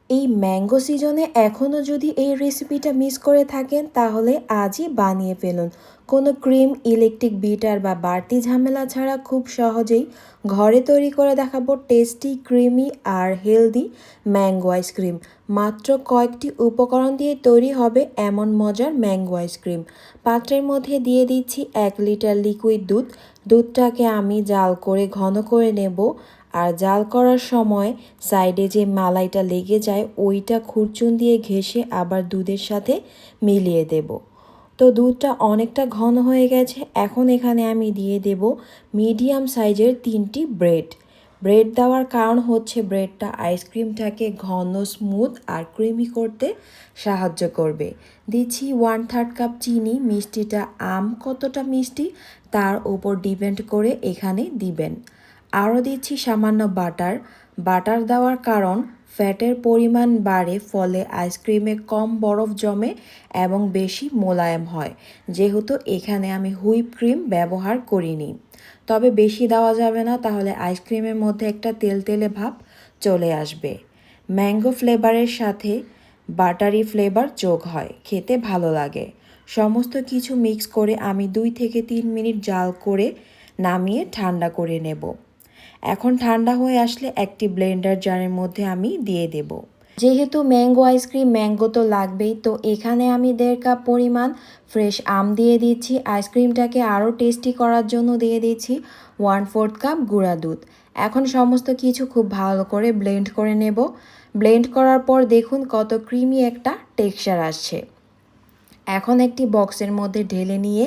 এই ম্যাঙ্গো সিজনে এখনও যদি এই রেসিপিটা মিস করে থাকেন তাহলে আজই বানিয়ে ফেলুন। কোনো ক্রিম, ইলেকট্রিক বিটার বা বাড়তি ঝামেলা ছাড়া খুব সহজেই ঘরে তৈরি করে দেখাবো টেস্টি, ক্রিমি আর হেলদি ম্যাঙ্গো আইসক্রিম। মাত্র কয়েকটি উপকরণ দিয়ে তৈরি হবে এমন মজার ম্যাঙ্গো আইসক্রিম। পাত্রের মধ্যে দিয়ে দিচ্ছি 1 লিটার লিকুইড দুধ। দুধটাকে আমি জাল করে ঘন করে নেব। আর জাল করার সময় সাইডে যে মালাইটা লেগে যায় ওইটা খুরচুন দিয়ে ঘেঁষে আবার দুধের সাথে মিলিয়ে দেব। তো দুধটা অনেকটা ঘন হয়ে গেছে। এখন এখানে আমি দিয়ে দেব মিডিয়াম সাইজের 3টি ব্রেড। ব্রেড দেওয়ার কারণ হচ্ছে ব্রেডটা আইসক্রিমটাকে ঘন, স্মুথ আর ক্রিমি করতে সাহায্য করবে। দিচ্ছি 1/3 কাপ চিনি। মিষ্টিটা আম কতটা মিষ্টি তার উপর ডিপেন্ড করে এখানে দিবেন। আরও দিচ্ছি সামান্য বাটার। বাটার দেওয়ার কারণ ফ্যাটের পরিমাণ বাড়ে, ফলে আইসক্রিমে কম বরফ জমে এবং বেশি মোলায়েম হয়। যেহেতু এখানে আমি হুইপ ক্রিম ব্যবহার করিনি, তবে বেশি দেওয়া যাবে না, তাহলে আইসক্রিমের মধ্যে একটা তেলতেলে ভাব চলে আসবে। ম্যাঙ্গো ফ্লেভারের সাথে বাটারি ফ্লেভার যোগ হয়, খেতে ভালো লাগে। সমস্ত কিছু মিক্স করে আমি 2 থেকে 3 মিনিট জাল করে নামিয়ে ঠান্ডা করে নেব। এখন ঠান্ডা হয়ে আসলে একটি ব্লেন্ডার জারের মধ্যে আমি দিয়ে দেব। যেহেতু ম্যাঙ্গো আইসক্রিম, ম্যাঙ্গো তো লাগবেই, তো এখানে আমি 1.5 কাপ পরিমাণ ফ্রেশ আম দিয়ে দিচ্ছি। আইসক্রিমটাকে আরও টেস্টি করার জন্য দিয়ে দিচ্ছি 1/4 কাপ গুঁড়া দুধ। এখন সমস্ত কিছু খুব ভালো করে ব্লেন্ড করে নেব। ব্লেন্ড করার পর দেখুন কত ক্রিমি একটা টেক্সচার আসছে। এখন একটি বক্সের মধ্যে ঢেলে নিয়ে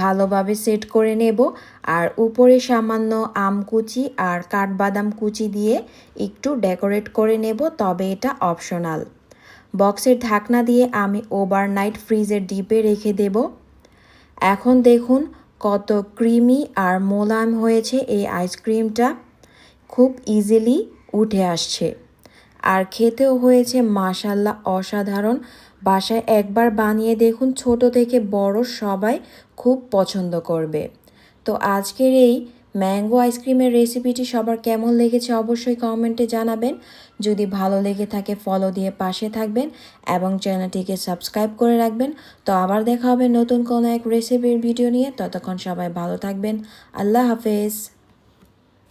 ভালোভাবে সেট করে নেব। আর উপরে সামান্য আম কুচি আর কাঠবাদাম কুচি দিয়ে একটু ডেকোরেট করে নেব, তবে এটা অপশনাল। বক্সের ঢাকনা দিয়ে আমি ওভারনাইট ফ্রিজের ডিপে রেখে দেব। এখন দেখুন কত ক্রিমি আর মোলায়েম হয়েছে এই আইসক্রিমটা, খুব ইজিলি উঠে আসছে আর খেতেও হয়েছে মাশাল্লাহ অসাধারণ। বাসায় একবার বানিয়ে দেখুন, ছোট থেকে বড় সবাই খুব পছন্দ করবে। তো আজকের এই ম্যাঙ্গো আইসক্রিমের রেসিপিটি সবার কেমন লেগেছে অবশ্যই কমেন্টে জানাবেন। যদি ভালো লেগে থাকে ফলো দিয়ে পাশে থাকবেন এবং চ্যানেলটিকে সাবস্ক্রাইব করে রাখবেন। তো আবার দেখা হবে নতুন কোনো এক রেসিপির ভিডিও নিয়ে। ততক্ষণ সবাই ভালো থাকবেন। আল্লাহ হাফেজ।